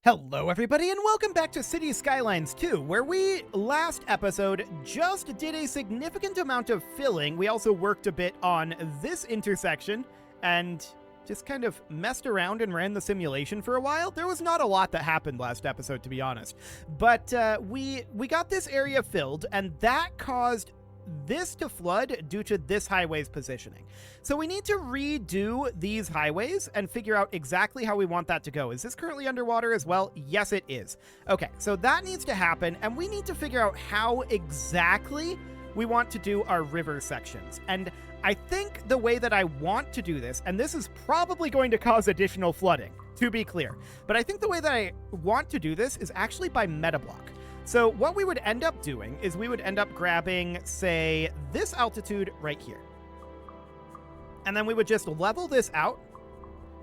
Hello everybody and welcome back to City Skylines 2, where we, last episode, just did a significant amount of filling. We also worked a bit on this intersection and just kind of messed around and ran the simulation for a while. There was not a lot that happened last episode, to be honest. But we got this area filled, and that caused this to flood due to this highway's positioning. So we need to redo these highways and figure out exactly how we want that to go. Is this currently underwater as well? Yes, it is. Okay, so that needs to happen, and we need to figure out how exactly we want to do our river sections. And I think the way that I want to do this, and this is probably going to cause additional flooding, to be clear, but I think the way that I want to do this is actually by meta block. So what we would end up doing is we would end up grabbing, say, this altitude right here. And then we would just level this out,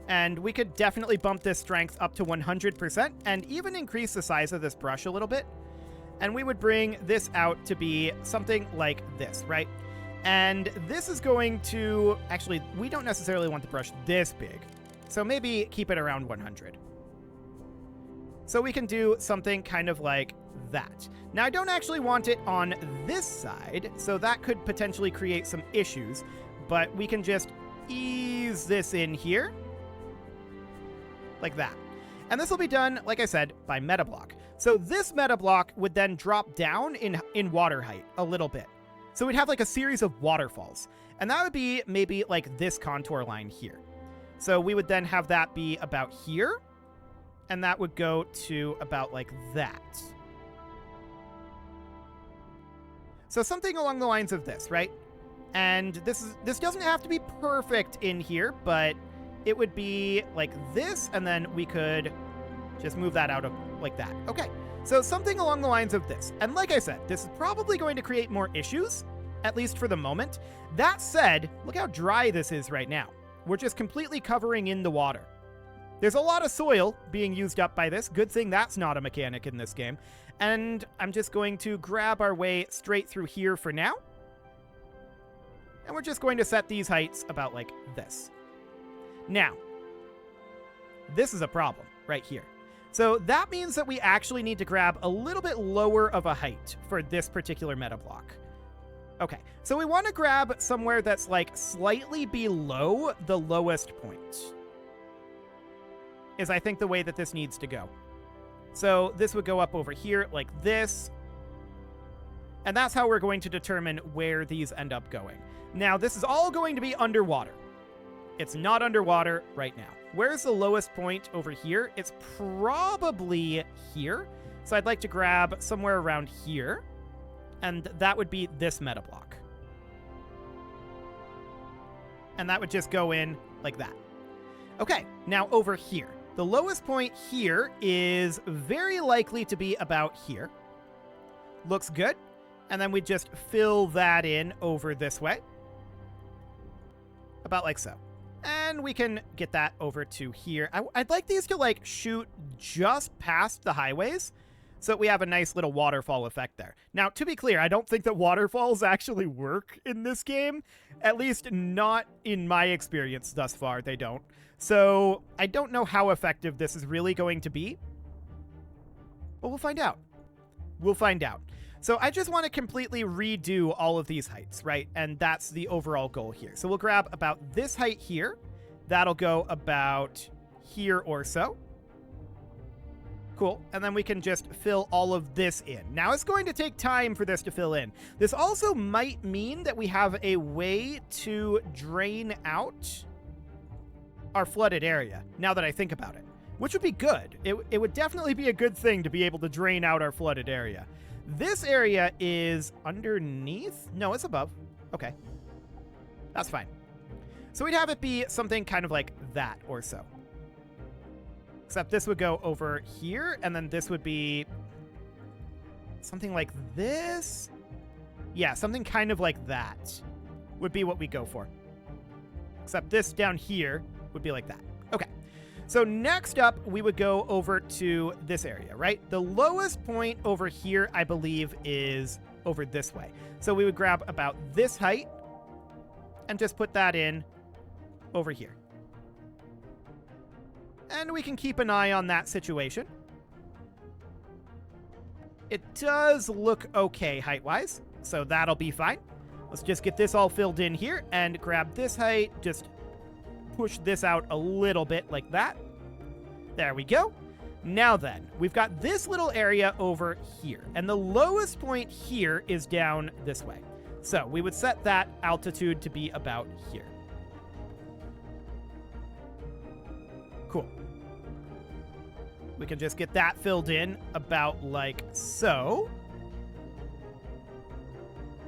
and we could definitely bump this strength up to 100% and even increase the size of this brush a little bit. And we would bring this out to be something like this, right? And this is going to, actually, we don't necessarily want the brush this big. So maybe keep it around 100. So we can do something kind of like that. Now, I don't actually want it on this side, so that could potentially create some issues, but we can just ease this in here, like that. And this will be done, like I said, by meta block. So this meta block would then drop down in water height a little bit. So we'd have like a series of waterfalls, and that would be maybe like this contour line here. So we would then have that be about here, and that would go to about like that. So something along the lines of this, right? And this doesn't have to be perfect in here, but it would be like this, and then we could just move that out of like that. Okay, so something along the lines of this. And like I said, this is probably going to create more issues, at least for the moment. That said, look how dry this is right now. We're just completely covering in the water. There's a lot of soil being used up by this. Good thing that's not a mechanic in this game. And I'm just going to grab our way straight through here for now. And we're just going to set these heights about like this. Now, this is a problem right here. So that means that we actually need to grab a little bit lower of a height for this particular meta block. Okay, so we want to grab somewhere that's like slightly below the lowest point, is I think the way that this needs to go. So this would go up over here like this. And that's how we're going to determine where these end up going. Now, this is all going to be underwater. It's not underwater right now. Where's the lowest point over here? It's probably here. So I'd like to grab somewhere around here. And that would be this meta block. And that would just go in like that. Okay, now over here. The lowest point here is very likely to be about here. Looks good. And then we just fill that in over this way. About like so. And we can get that over to here. I'd like these to like shoot just past the highways so that we have a nice little waterfall effect there. Now, to be clear, I don't think that waterfalls actually work in this game. At least not in my experience thus far, they don't. So I don't know how effective this is really going to be. But we'll find out. We'll find out. So I just want to completely redo all of these heights, right? And that's the overall goal here. So we'll grab about this height here. That'll go about here or so. Cool. And then we can just fill all of this in. Now, it's going to take time for this to fill in. This also might mean that we have a way to drain out our flooded area, now that I think about it, which would be good. It would definitely be a good thing to be able to drain out our flooded area. This area is underneath? No, it's above. Okay. That's fine. So we'd have it be something kind of like that or so. Except this would go over here, and then this would be something like this. Yeah, something kind of like that would be what we go for. Except this down here would be like that. Okay. So next up, we would go over to this area, right? The lowest point over here, I believe, is over this way. So we would grab about this height and just put that in over here. And we can keep an eye on that situation. It does look okay height-wise, so that'll be fine. Let's just get this all filled in here and grab this height, just push this out a little bit like that. There we go. Now then, we've got this little area over here, and the lowest point here is down this way. So we would set that altitude to be about here. Cool. We can just get that filled in about like so.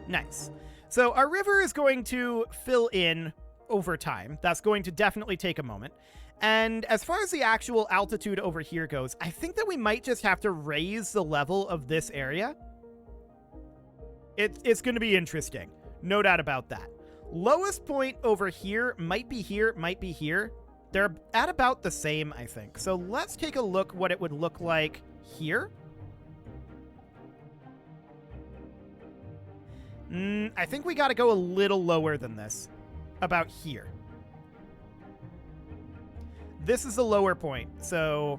Nice. So our river is going to fill in over time. That's going to definitely take a moment. And as far as the actual altitude over here goes, I think that we might just have to raise the level of this area. It's going to be interesting. No doubt about that. Lowest point over here might be here, might be here. They're at about the same, I think. So let's take a look what it would look like here. I think we got to go a little lower than this. About here. This is the lower point, so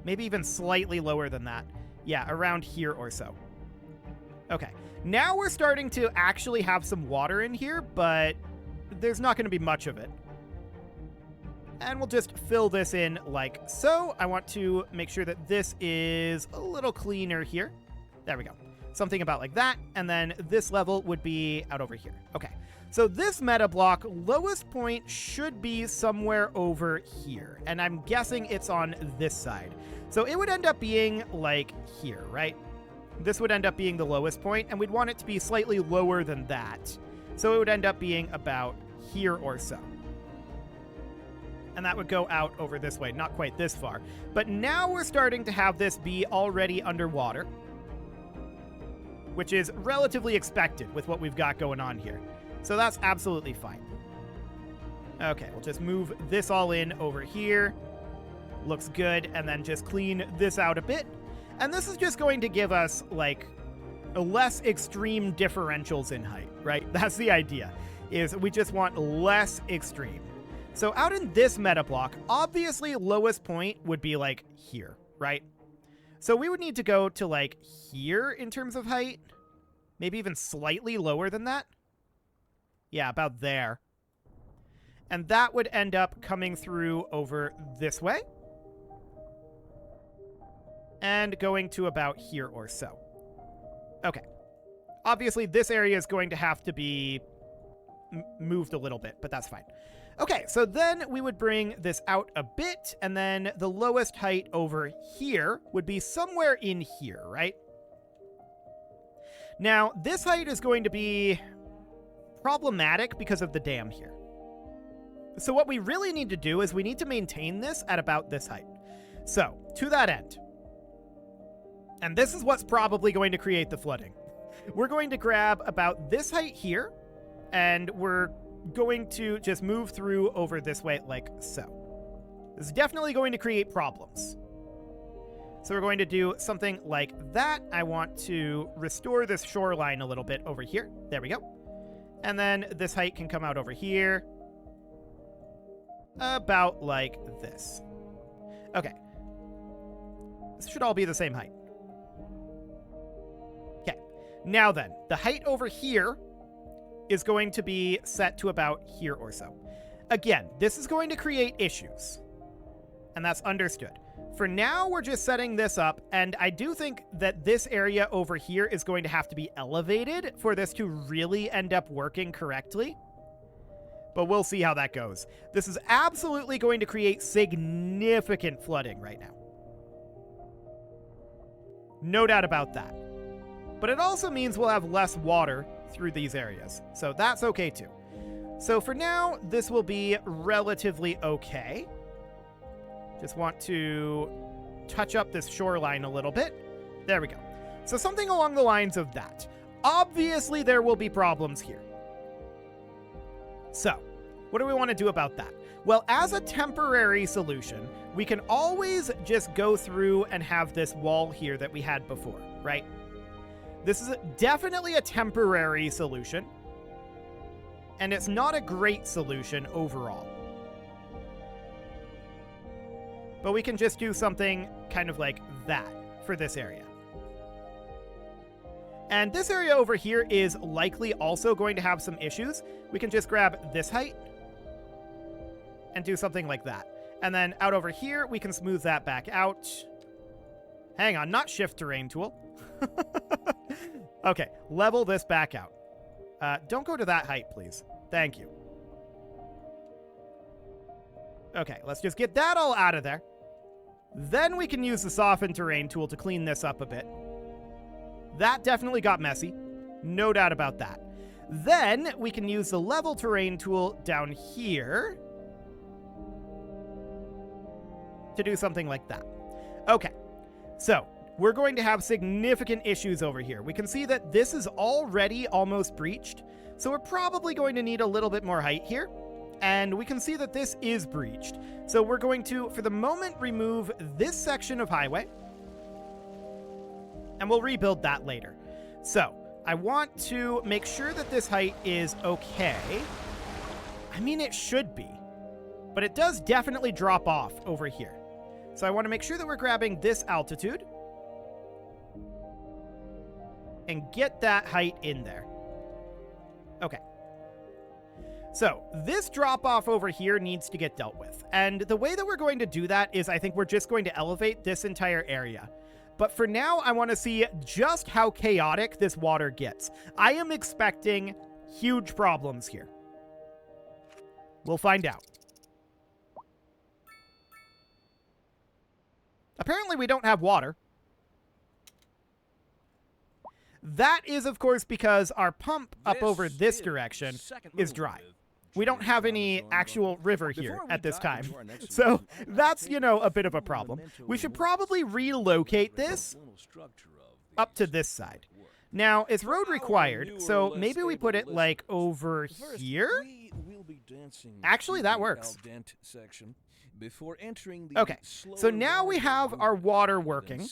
maybe even slightly lower than that. Yeah, around here or so. Okay, now we're starting to actually have some water in here, but there's not going to be much of it. And we'll just fill this in like so. I want to make sure that this is a little cleaner here. There we go. Something about like that, and then this level would be out over here. Okay. So this meta block, lowest point should be somewhere over here. And I'm guessing it's on this side. So it would end up being like here, right? This would end up being the lowest point, and we'd want it to be slightly lower than that. So it would end up being about here or so. And that would go out over this way, not quite this far. But now we're starting to have this be already underwater, which is relatively expected with what we've got going on here. So that's absolutely fine. Okay, we'll just move this all in over here. Looks good, and then just clean this out a bit. And this is just going to give us, like, less extreme differentials in height, right? That's the idea, is we just want less extreme. So out in this meta block, obviously lowest point would be, like, here, right? So we would need to go to, like, here in terms of height. Maybe even slightly lower than that. Yeah, about there. And that would end up coming through over this way. And going to about here or so. Okay. Obviously, this area is going to have to be moved a little bit, but that's fine. Okay, so then we would bring this out a bit, and then the lowest height over here would be somewhere in here, right? Now, this height is going to be problematic because of the dam here. So what we really need to do is we need to maintain this at about this height. So, to that end, and this is what's probably going to create the flooding, we're going to grab about this height here, and we're going to just move through over this way like so. This is definitely going to create problems. So we're going to do something like that. I want to restore this shoreline a little bit over here. There we go. And then this height can come out over here. About like this. Okay. This should all be the same height. Okay. Now then, the height over here is going to be set to about here or so. Again, this is going to create issues. And that's understood. For now, we're just setting this up, and I do think that this area over here is going to have to be elevated for this to really end up working correctly. But we'll see how that goes. This is absolutely going to create significant flooding right now. No doubt about that. But it also means we'll have less water through these areas, so that's okay too. So for now, this will be relatively okay. Just want to touch up this shoreline a little bit. There we go. So something along the lines of that. Obviously, there will be problems here. So, what do we want to do about that? Well, as a temporary solution, we can always just go through and have this wall here that we had before, right? This is definitely a temporary solution, and it's not a great solution overall. But we can just do something kind of like that for this area. And this area over here is likely also going to have some issues. We can just grab this height and do something like that. And then out over here, we can smooth that back out. Hang on, not shift terrain tool. Okay, level this back out. Don't go to that height, please. Thank you. Okay, let's just get that all out of there. Then we can use the soften terrain tool to clean this up a bit. That definitely got messy. No doubt about that. Then we can use the level terrain tool down here to do something like that. Okay, so we're going to have significant issues over here. We can see that this is already almost breached, so we're probably going to need a little bit more height here. And we can see that this is breached. So we're going to, for the moment, remove this section of highway. And we'll rebuild that later. So I want to make sure that this height is okay. I mean, it should be. But it does definitely drop off over here. So I want to make sure that we're grabbing this altitude. And get that height in there. Okay. So this drop off over here needs to get dealt with. And the way that we're going to do that is I think we're just going to elevate this entire area. But for now, I want to see just how chaotic this water gets. I am expecting huge problems here. We'll find out. Apparently we don't have water. That is, of course, because our pump up over this direction is dry. We don't have any actual river here at this time. So that's, you know, a bit of a problem. We should probably relocate this up to this side. Now, it's road required, so maybe we put it, like, over here? Actually, that works. Okay, so now we have our water working.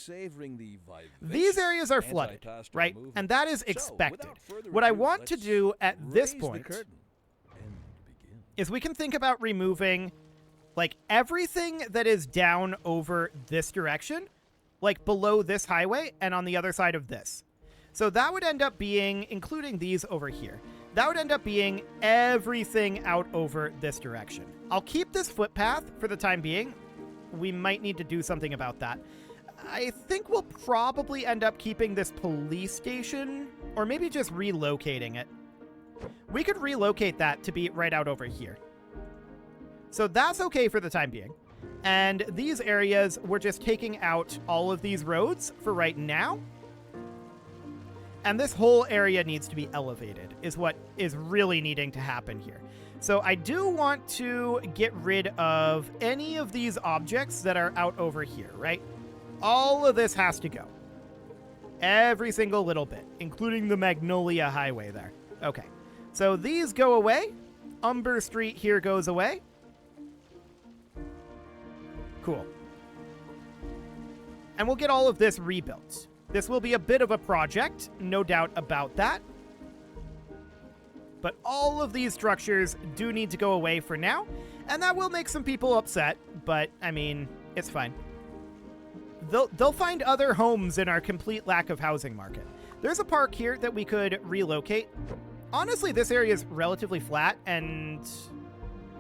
These areas are flooded, right? And that is expected. What I want to do at this point is we can think about removing, like, everything that is down over this direction, like below this highway and on the other side of this. So that would end up being, including these over here, that would end up being everything out over this direction. I'll keep this footpath for the time being. We might need to do something about that. I think we'll probably end up keeping this police station, or maybe just relocating it. We could relocate that to be right out over here. So that's okay for the time being. And these areas, we're just taking out all of these roads for right now. And this whole area needs to be elevated, is what is really needing to happen here. So I do want to get rid of any of these objects that are out over here, right? All of this has to go. Every single little bit, including the Magnolia Highway there. Okay, so these go away. Umber Street here goes away. Cool. And we'll get all of this rebuilt. This will be a bit of a project, no doubt about that. But all of these structures do need to go away for now, and that will make some people upset, but, I mean, it's fine. They'll find other homes in our complete lack of housing market. There's a park here that we could relocate. Honestly, this area is relatively flat, and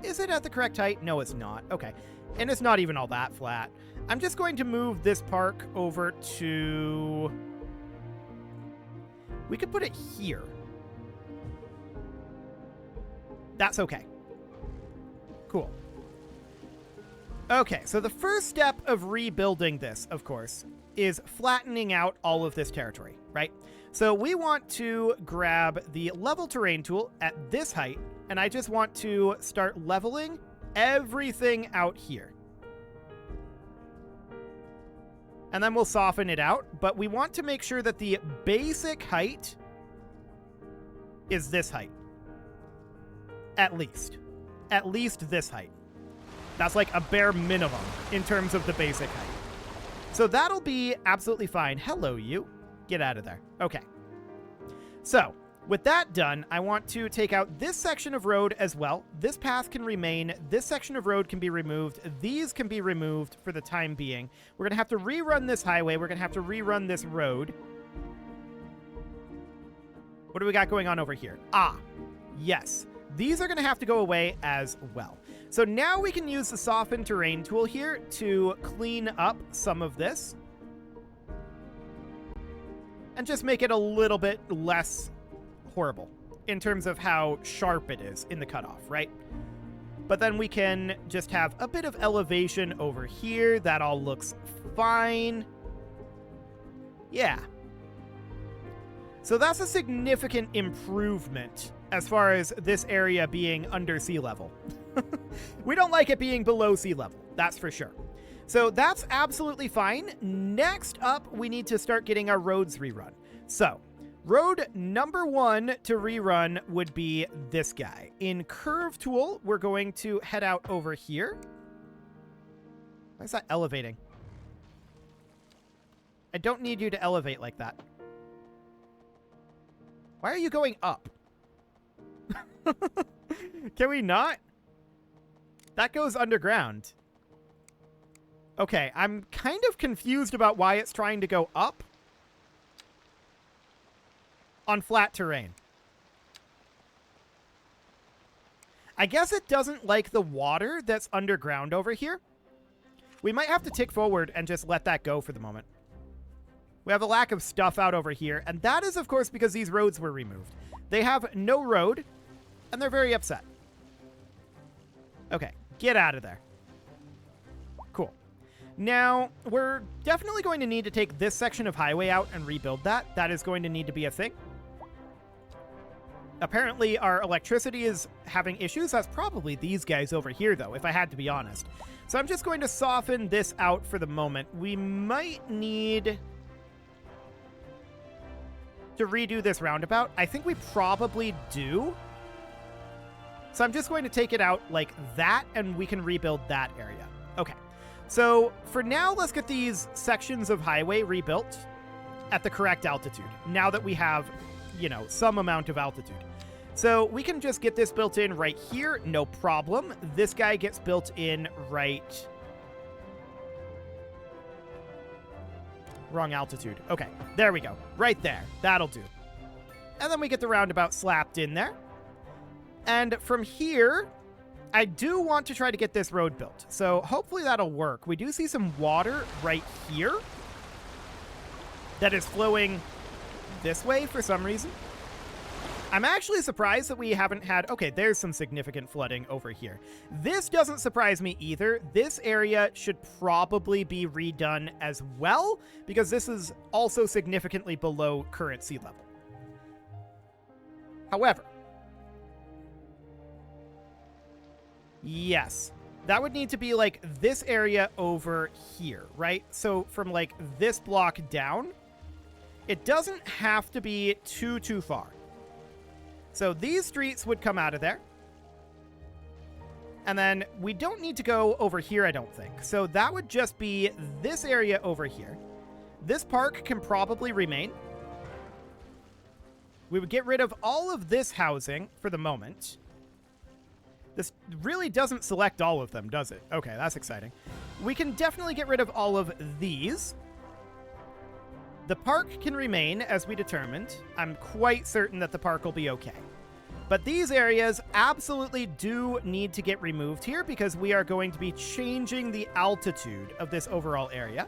is it at the correct height? No, it's not. Okay. And it's not even all that flat. I'm just going to move this park over to... We could put it here. That's okay. Cool. Okay, so the first step of rebuilding this, of course, is flattening out all of this territory, right? So we want to grab the level terrain tool at this height, and I just want to start leveling everything out here. And then we'll soften it out, but we want to make sure that the basic height is this height. At least. At least this height. That's like a bare minimum in terms of the basic height. So that'll be absolutely fine. Hello, you. Get out of there. Okay. So, with that done, I want to take out this section of road as well. This path can remain. This section of road can be removed. These can be removed for the time being. We're going to have to rerun this highway. We're going to have to rerun this road. What do we got going on over here? Ah, yes. These are going to have to go away as well. So now we can use the Soften Terrain tool here to clean up some of this. And just make it a little bit less horrible in terms of how sharp it is in the cutoff, right? But then we can just have a bit of elevation over here. That all looks fine. Yeah. So that's a significant improvement as far as this area being under sea level. We don't like it being below sea level, that's for sure. So that's absolutely fine. Next up, we need to start getting our roads rerun. So road number 1 to rerun would be this guy. In Curve Tool, we're going to head out over here. Why is that elevating? I don't need you to elevate like that. Why are you going up? Can we not? That goes underground. Okay, I'm kind of confused about why it's trying to go up on flat terrain. I guess it doesn't like the water that's underground over here. We might have to tick forward and just let that go for the moment. We have a lack of stuff out over here, and that is, of course, because these roads were removed. They have no road, and they're very upset. Okay, get out of there. Cool. Now, we're definitely going to need to take this section of highway out and rebuild that. That is going to need to be a thing. Apparently, our electricity is having issues. That's probably these guys over here, though, if I had to be honest. So I'm just going to soften this out for the moment. We might need to redo this roundabout. I think we probably do. So I'm just going to take it out like that, and we can rebuild that area. Okay. So for now, let's get these sections of highway rebuilt at the correct altitude, now that we have, you know, some amount of altitude. So we can just get this built in right here, no problem. This guy gets built in right... Wrong altitude. Okay, there we go. Right there. That'll do. And then we get the roundabout slapped in there. And from here, I do want to try to get this road built. So hopefully that'll work. We do see some water right here that is flowing this way for some reason. I'm actually surprised that we haven't had... Okay, there's some significant flooding over here. This doesn't surprise me either. This area should probably be redone as well, because this is also significantly below current sea level. However, yes, that would need to be like this area over here, right? So from like this block down, it doesn't have to be too far. So these streets would come out of there. And then we don't need to go over here, I don't think. So that would just be this area over here. This park can probably remain. We would get rid of all of this housing for the moment. This really doesn't select all of them, does it? Okay, that's exciting. We can definitely get rid of all of these. The park can remain, as we determined. I'm quite certain that the park will be okay. But these areas absolutely do need to get removed here, because we are going to be changing the altitude of this overall area.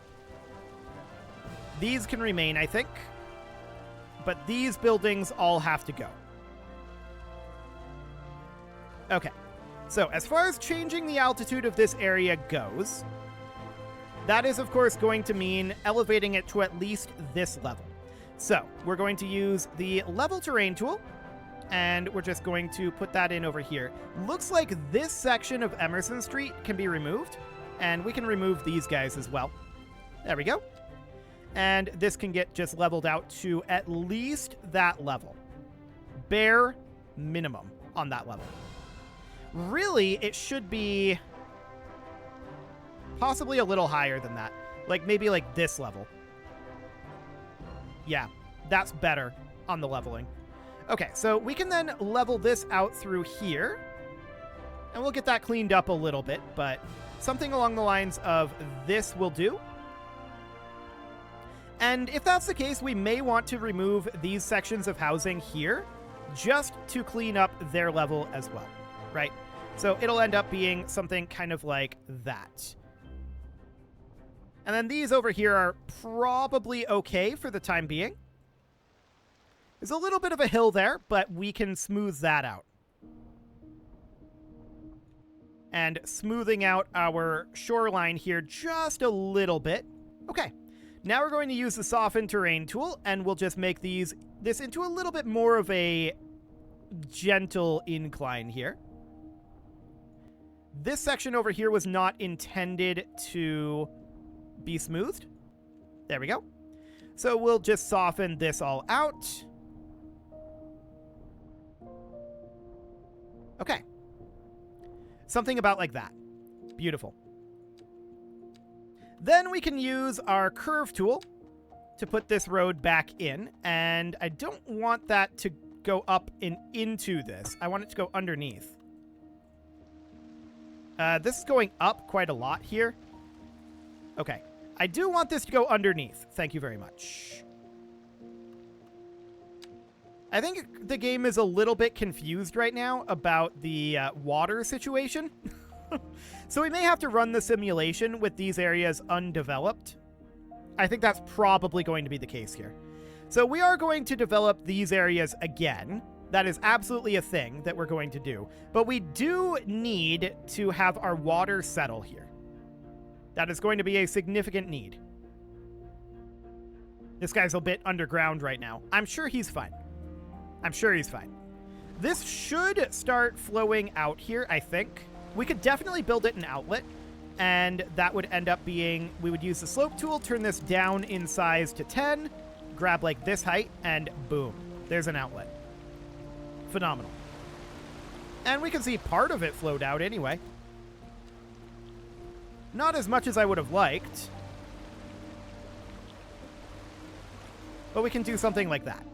These can remain, I think. But these buildings all have to go. Okay. So as far as changing the altitude of this area goes, that is, of course, going to mean elevating it to at least this level. So we're going to use the level terrain tool, and we're just going to put that in over here. Looks like this section of Emerson Street can be removed, and we can remove these guys as well. There we go. And this can get just leveled out to at least that level. Bare minimum on that level. Really, it should be possibly a little higher than that. Like maybe like this level. Yeah, that's better on the leveling. Okay, so we can then level this out through here. And we'll get that cleaned up a little bit, but something along the lines of this will do. And if that's the case, we may want to remove these sections of housing here just to clean up their level as well, right? So it'll end up being something kind of like that. And then these over here are probably okay for the time being. There's a little bit of a hill there, but we can smooth that out. And smoothing out our shoreline here just a little bit. Okay, now we're going to use the soften terrain tool, and we'll just make this into a little bit more of a gentle incline here. This section over here was not intended to be smoothed. There we go. So we'll just soften this all out. Okay. Something about like that. Beautiful. Then we can use our curve tool to put this road back in, and I don't want that to go up and into this. I want it to go underneath. This is going up quite a lot here. Okay. I do want this to go underneath. Thank you very much. I think the game is a little bit confused right now about the water situation. So we may have to run the simulation with these areas undeveloped. I think that's probably going to be the case here. So we are going to develop these areas again. That is absolutely a thing that we're going to do. But we do need to have our water settle here. That is going to be a significant need. This guy's a bit underground right now. I'm sure he's fine. I'm sure he's fine. This should start flowing out here, I think. We could definitely build it an outlet, and that would end up being, we would use the slope tool, turn this down in size to 10, grab like this height, and boom, there's an outlet. Phenomenal. And we can see part of it flowed out anyway. Not as much as I would have liked, but we can do something like that.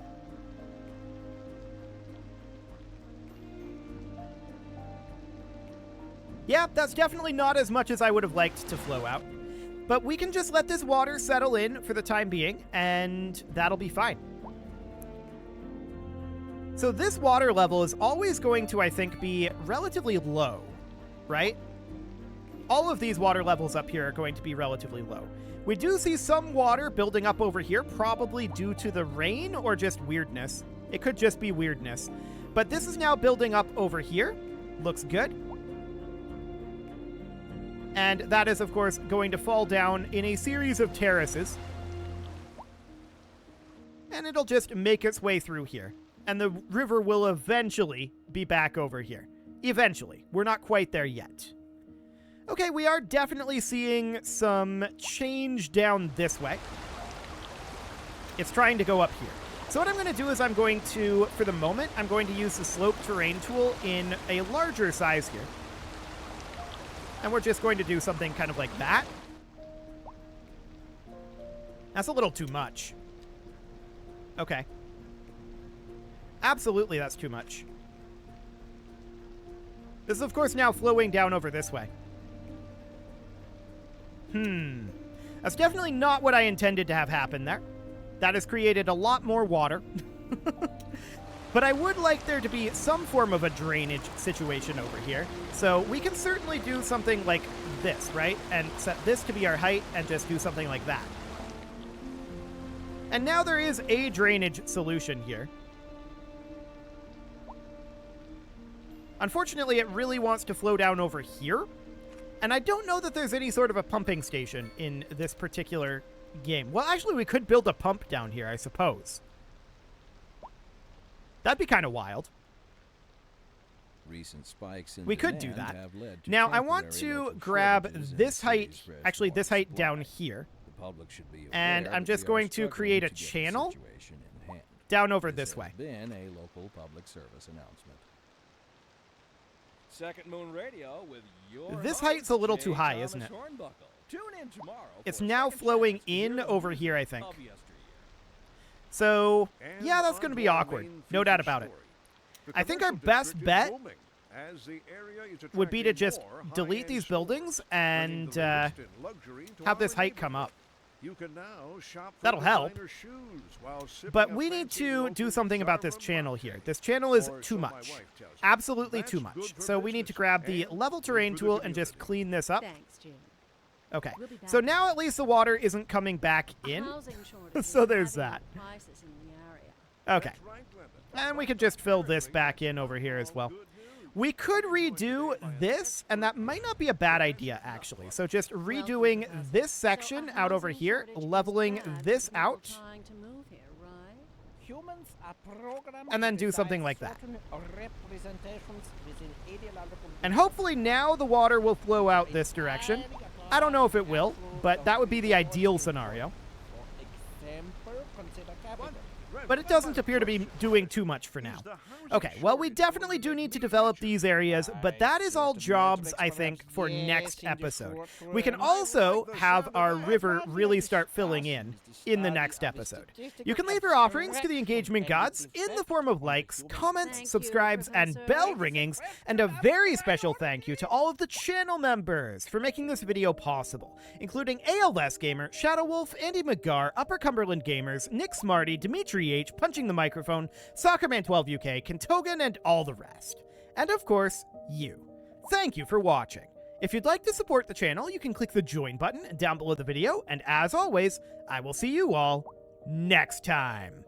Yeah, that's definitely not as much as I would have liked to flow out. But we can just let this water settle in for the time being, and that'll be fine. So this water level is always going to, I think, be relatively low, right? All of these water levels up here are going to be relatively low. We do see some water building up over here, probably due to the rain or just weirdness. It could just be weirdness. But this is now building up over here. Looks good. And that is, of course, going to fall down in a series of terraces. And it'll just make its way through here. And the river will eventually be back over here. Eventually. We're not quite there yet. Okay, we are definitely seeing some change down this way. It's trying to go up here. So what I'm going to do is I'm going to, for the moment, I'm going to use the slope terrain tool in a larger size here. And we're just going to do something kind of like that. That's a little too much. Okay. Absolutely, that's too much. This is, of course, now flowing down over this way. That's definitely not what I intended to have happen there. That has created a lot more water. But I would like there to be some form of a drainage situation over here. So we can certainly do something like this, right? And set this to be our height and just do something like that. And now there is a drainage solution here. Unfortunately, it really wants to flow down over here. And I don't know that there's any sort of a pumping station in this particular game. Well, actually, we could build a pump down here, I suppose. That'd be kind of wild. Recent spikes in we could do that. Now, I want to grab this height, actually this height down here. The public should be and I'm just going to create a channel down over this way. Been a local public service announcement. Second Moon Radio with your this height's a little too high, isn't it? Tune in tomorrow. It's now flowing in over here, I think. So, yeah, that's going to be awkward. No doubt about it. I think our best bet would be to just delete these buildings and have this height come up. You can now shop for That'll help. designer shoes while sipping But a we need fancy to local do something about this Terraforming channel latte. here. This channel is Or too so my much. wife tells me. Absolutely That's too good much. for So we need to business grab the and level good terrain for the tool and just community. clean this up. Thanks, Jim. Okay. We'll be back. So now at least the water isn't coming back in. Housing shortage So is there's driving that. up prices in the area. Okay. That's right, Glenda. And we could just fill this back in over here as well. Good news. We could redo this, and that might not be a bad idea, actually. So just redoing this section out over here, leveling this out, Trying to move here, right? Humans are programmed and then to do something design like that. certain representations within ideological And hopefully now the water will flow out this direction. I don't know if it will, but that would be the ideal scenario. For example, consider capital. But it doesn't appear to be doing too much for now. Okay, well, we definitely do need to develop these areas, but that is all jobs, I think, for next episode. We can also have our river really start filling in the next episode. You can leave your offerings to the engagement gods in the form of likes, comments, subscribes, and bell ringings, and a very special thank you to all of the channel members for making this video possible, including ALS Gamer, Shadow Wolf, Andy McGar, Upper Cumberland Gamers, Nick Smarty, Dimitri H, Punching the Microphone, Soccerman12 UK, Kentogan, and all the rest. And of course, you. Thank you for watching. If you'd like to support the channel, you can click the join button down below the video, and as always, I will see you all next time.